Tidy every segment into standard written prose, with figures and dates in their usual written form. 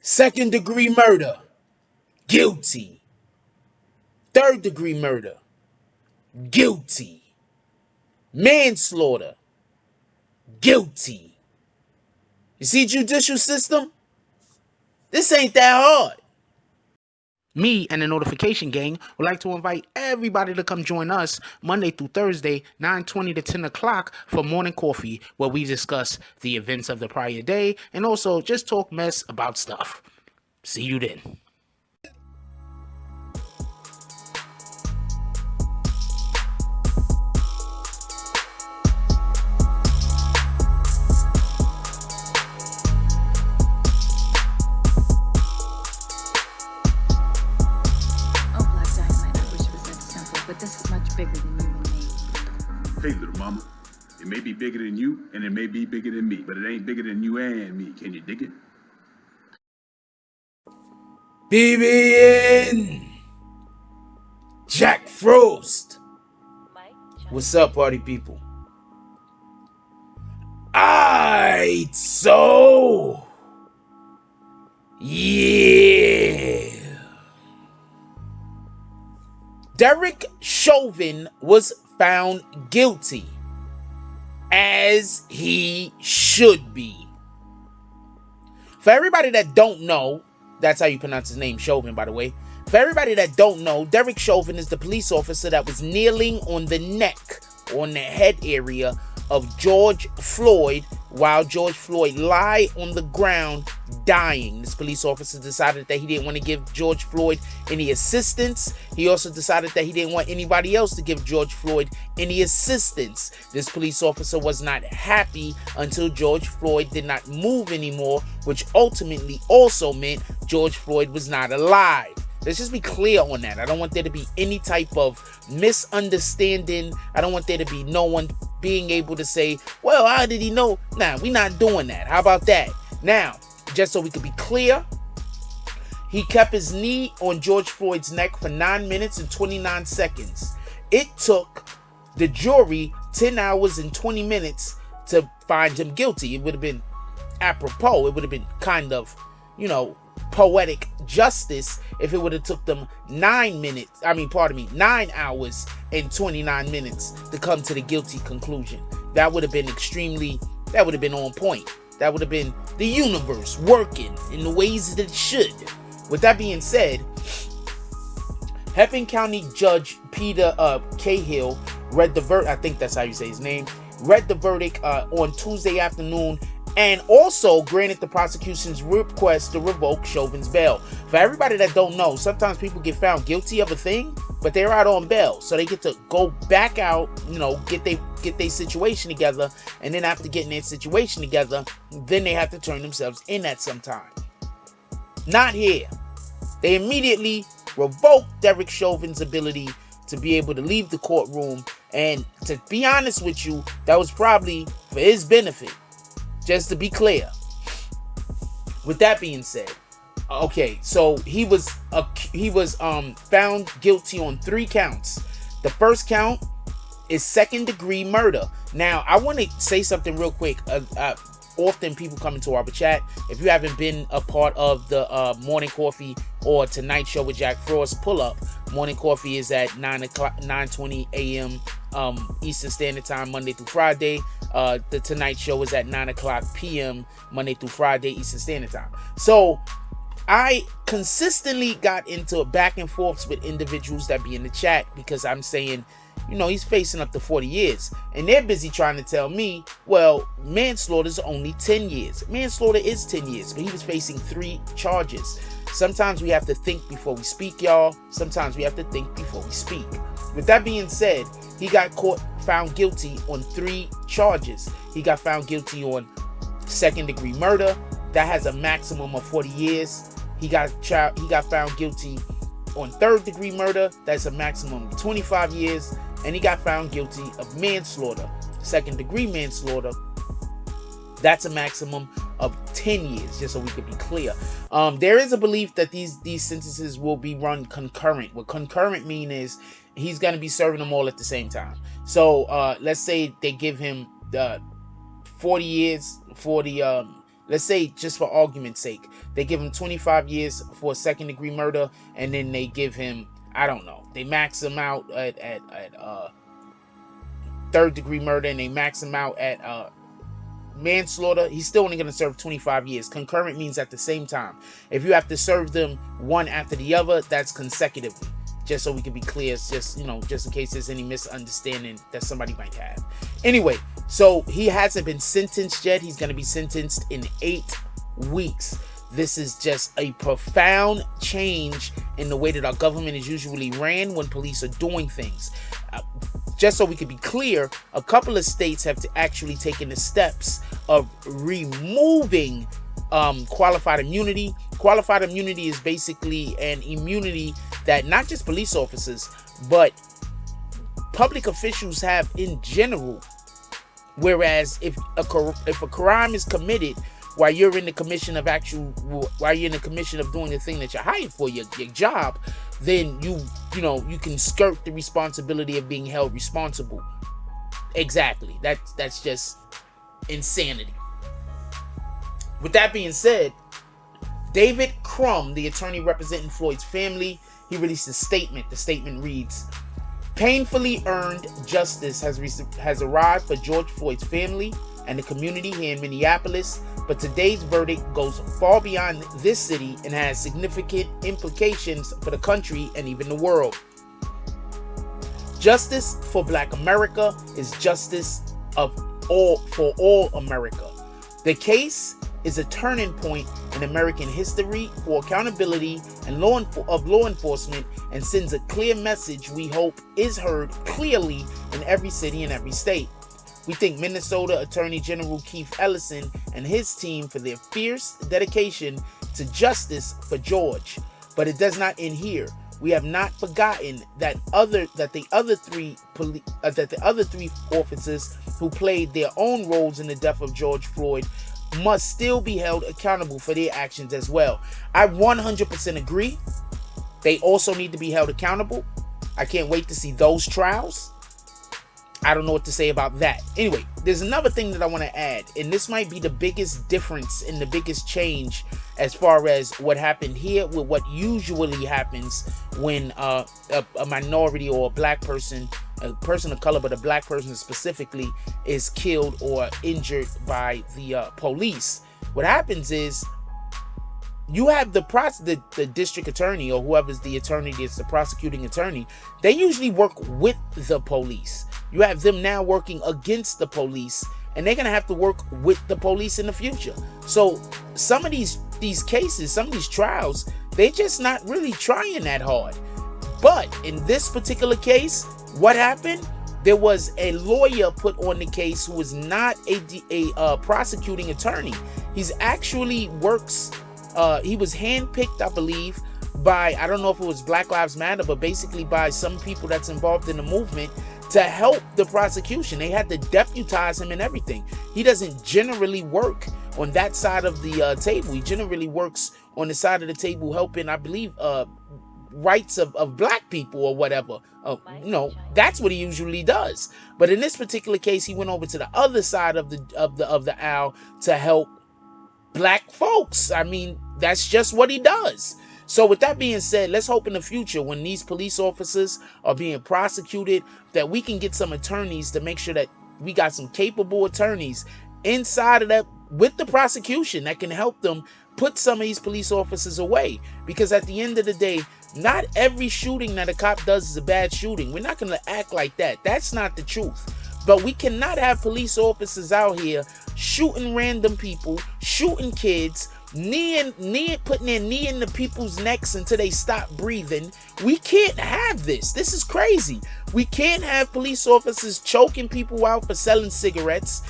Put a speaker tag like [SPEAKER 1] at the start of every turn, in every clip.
[SPEAKER 1] Second-degree murder, guilty. Third-degree murder, guilty. Manslaughter, guilty. You see, judicial system? This ain't that hard. Me and the Notification Gang would like to invite everybody to come join us Monday through Thursday, 9:20 to 10 o'clock for morning coffee, where we discuss the events of the prior day and also just talk mess about stuff. See you then.
[SPEAKER 2] But this is much bigger than you and me.
[SPEAKER 3] Hey, little mama. It may be bigger than you, and it may be bigger than me, but it ain't bigger than you and me. Can you dig it?
[SPEAKER 1] BBN Jack Frost. What's up, party people? Aight, so yeah. Derek Chauvin was found guilty, as he should be. For everybody that don't know, that's how you pronounce his name, Chauvin, by the way. For everybody that don't know, Derek Chauvin is the police officer that was kneeling on the neck, on the head area of George Floyd, while George Floyd lay on the ground dying. This police officer decided that he didn't want to give George Floyd any assistance. He also decided that he didn't want anybody else to give George Floyd any assistance. This police officer was not happy until George Floyd did not move anymore, which ultimately also meant George Floyd was not alive. Let's just be clear on that. I don't want there to be any type of misunderstanding. I don't want there to be no one being able to say, well, how did he know? Nah, we're not doing that. How about that? Now, just so we can be clear, he kept his knee on George Floyd's neck for 9 minutes and 29 seconds. It took the jury 10 hours and 20 minutes to find him guilty. It would have been apropos. It would have been kind of, poetic justice if it would have took them 9 hours and 29 minutes to come to the guilty conclusion. That would have been on point. That would have been the universe working in the ways that it should. With that being said, Hennepin County Judge Peter Cahill read the verdict. I think that's how you say his name. Read the verdict on Tuesday afternoon, and also granted the prosecution's request to revoke Chauvin's bail. For everybody that don't know, sometimes people get found guilty of a thing, but they're out on bail, so they get to go back out, get their situation together, and then after getting their situation together, then they have to turn themselves in at some time. Not here. They immediately revoked Derek Chauvin's ability to be able to leave the courtroom, and to be honest with you, that was probably for his benefit. Just to be clear. With that being said, okay, so he was found guilty on 3 counts. The first count is second-degree murder. Now, I want to say something real quick. Often people come into our chat. If you haven't been a part of the Morning Coffee or Tonight Show with Jack Frost, pull up. Morning Coffee is at 9:20 a.m. Eastern Standard Time, Monday through Friday. The Tonight Show is at 9:00 p.m. Monday through Friday, Eastern Standard Time. So I consistently got into back and forths with individuals that be in the chat because I'm saying, he's facing up to 40 years. And they're busy trying to tell me, well, manslaughter is only 10 years. Manslaughter is 10 years, but he was facing 3 charges. Sometimes we have to think before we speak, y'all. Sometimes we have to think before we speak. With that being said, he got found guilty on 3 charges. He got found guilty on second-degree murder. That has a maximum of 40 years. He got found guilty on third-degree murder. That's a maximum of 25 years. And he got found guilty of manslaughter. Second-degree manslaughter. That's a maximum of 10 years, just so we could be clear. There is a belief that these sentences will be run concurrent. What concurrent mean is he's going to be serving them all at the same time. So let's say they give him 40 years, let's say, just for argument's sake, they give him 25 years for second-degree murder, and then they give him, I don't know, they max him out at third-degree murder, and they max him out at manslaughter. He's still only going to serve 25 years. Concurrent means at the same time. If you have to serve them one after the other, that's consecutively. Just so we can be clear, it's just, just in case there's any misunderstanding that somebody might have. Anyway, so he hasn't been sentenced yet. He's going to be sentenced in 8 weeks. This is just a profound change in the way that our government is usually ran when police are doing things. Just so we can be clear, a couple of states have actually taken the steps of removing qualified immunity. Qualified immunity is basically an immunity that not just police officers, but public officials have in general. Whereas if a crime is committed while you're in the commission of doing the thing that you're hired for, your job, then you can skirt the responsibility of being held responsible. Exactly. That's just insanity. With that being said, David Crum, the attorney representing Floyd's family, he released a statement. The statement reads, "Painfully earned justice has arrived for George Floyd's family and the community here in Minneapolis, but today's verdict goes far beyond this city and has significant implications for the country and even the world. Justice for Black America is justice for all America. The case is a turning point in American history for accountability and law enforcement, and sends a clear message we hope is heard clearly in every city and every state. We thank Minnesota Attorney General Keith Ellison and his team for their fierce dedication to justice for George. But it does not end here. We have not forgotten that the other three officers who played their own roles in the death of George Floyd must still be held accountable for their actions as well." I 100% agree. They also need to be held accountable. I can't wait to see those trials. I don't know what to say about that. Anyway, there's another thing that I want to add, and this might be the biggest difference and the biggest change as far as what happened here with what usually happens when a minority or a black person, a person of color, but a black person specifically, is killed or injured by the police. What happens is you have the district attorney, or whoever's the attorney that's the prosecuting attorney. They usually work with the police. You have them now working against the police, and they're going to have to work with the police in the future. So some of these cases, some of these trials, they're just not really trying that hard. But in this particular case, what happened? There was a lawyer put on the case who was not a prosecuting attorney. He's actually works, he was handpicked, I believe, by, I don't know if it was Black Lives Matter, but basically by some people that's involved in the movement to help the prosecution. They had to deputize him and everything. He doesn't generally work on that side of the table. He generally works on the side of the table helping, I believe, rights of black people or whatever. That's what he usually does. But in this particular case, he went over to the other side of the aisle to help black folks. I mean, that's just what he does. So with that being said, let's hope in the future when these police officers are being prosecuted that we can get some attorneys to make sure that we got some capable attorneys inside of that with the prosecution that can help them put some of these police officers away. Because at the end of the day, not every shooting that a cop does is a bad shooting. We're not going to act like that. That's not the truth. But we cannot have police officers out here shooting random people, shooting kids, putting their knee in the people's necks until they stop breathing. We can't have this. This is crazy. We can't have police officers choking people out for selling cigarettes.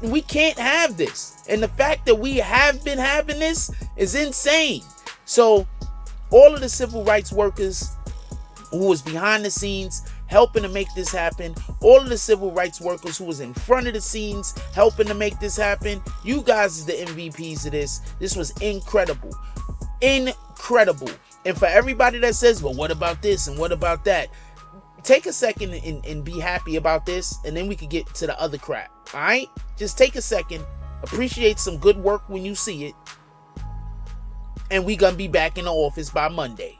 [SPEAKER 1] We can't have this. And the fact that we have been having this is insane. So all of the civil rights workers who was behind the scenes helping to make this happen, all of the civil rights workers who was in front of the scenes helping to make this happen, you guys is the MVPs of this. This was incredible. Incredible. And for everybody that says, well, what about this and what about that? Take a second and be happy about this, and then we can get to the other crap. All right? Just take a second Appreciate some good work when you see it. And we gonna be back in the office by Monday.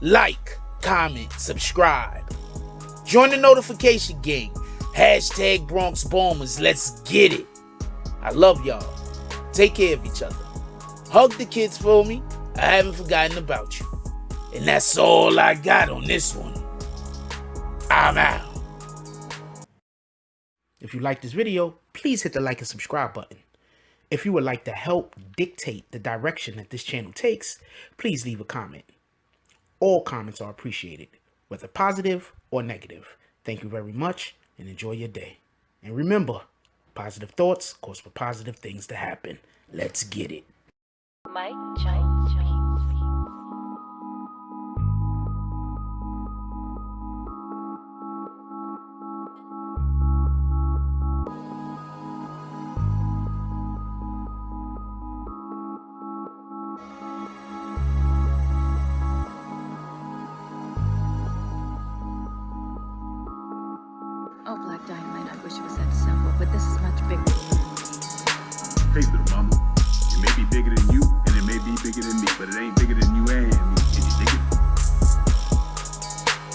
[SPEAKER 1] Like, comment, subscribe. Join the notification gang. Hashtag Bronx Bombers. Let's get it. I love y'all. Take care of each other. Hug the kids for me. I haven't forgotten about you. And that's all I got on this one. I'm out. If you like this video, please hit the like and subscribe button. If you would like to help dictate the direction that this channel takes, please leave a comment. All comments are appreciated, whether positive or negative. Thank you very much and enjoy your day. And remember, positive thoughts cause for positive things to happen. Let's get it.
[SPEAKER 4] Mike Jones.
[SPEAKER 2] Oh, Black Dynamite, I wish it was that simple, but this is much bigger than you and me.
[SPEAKER 3] Hey, little mama, it may be bigger than you,